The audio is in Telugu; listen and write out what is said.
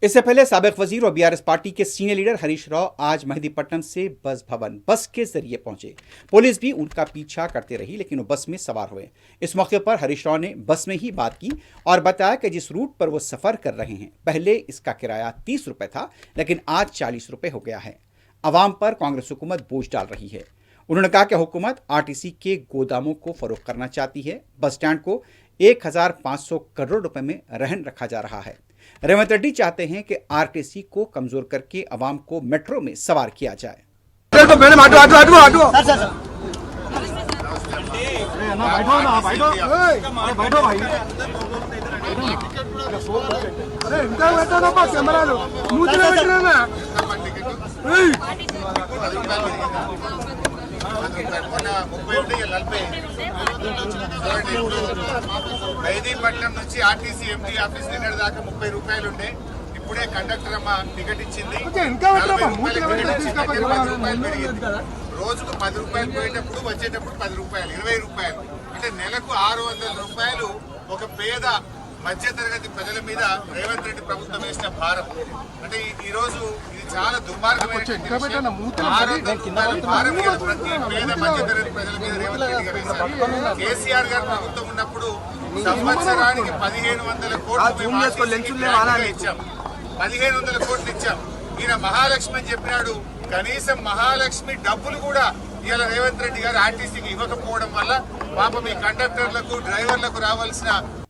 इससे पहले साबिक वजीर और बीआरएस पार्टी के सीनियर लीडर हरीश राव आज मेहदीपट्टनम से बस भवन बस के जरिए पहुंचे। पुलिस भी उनका पीछा करते रही, लेकिन वो बस में सवार हुए। इस मौके पर हरीश राव ने बस में ही बात की और बताया कि जिस रूट पर वो सफर कर रहे हैं, पहले इसका किराया 30 रुपए था, लेकिन आज 40 रुपए हो गया है। अवाम पर कांग्रेस हुकूमत बोझ डाल रही है। उन्होंने कहा कि हुकूमत आरटीसी के गोदामों को फरोख्त करना चाहती है। बस स्टैंड को 1500 करोड़ रुपए में रहन रखा जा रहा है। रेवंत रेड्डी चाहते हैं कि आरटीसी को कमजोर करके अवाम को मेट्रो में सवार किया जाए। మెహదీపట్నం నుంచి ఆర్టీసీ ఎంటీ ఆఫీస్ నిన్నటి దాకా 30 రూపాయలు ఉండే, ఇప్పుడే కండక్టర్ అమ్మ టికెట్ ఇచ్చింది. రోజుకు 10 రూపాయలు పోయేటప్పుడు వచ్చేటప్పుడు 10 రూపాయలు, 20 రూపాయలు, అంటే నెలకు 600 రూపాయలు ఒక పేద మధ్యతరగతి ప్రజల మీద రేవంత్ రెడ్డి ప్రభుత్వం వేసిన భారం. అంటే ఈ రోజు ఇది చాలా దుర్మార్గమైన భారం ప్రతి పేద మధ్యతరగతి ప్రజల మీద రేవంత్ రెడ్డి గారు వేశారు. కేసీఆర్ గారు ప్రభుత్వం ఉన్నప్పుడు సంవత్సరానికి 1500 కోట్లు ఇచ్చాం, 1500 కోట్లు ఇచ్చాం. ఈయన మహాలక్ష్మి అని చెప్పినాడు. కనీసం మహాలక్ష్మి డబ్బులు కూడా ఇవాళ రేవంత్ రెడ్డి గారు ఆర్టీసీకి ఇవ్వకపోవడం వల్ల పాపం ఈ కండక్టర్లకు డ్రైవర్లకు రావాల్సిన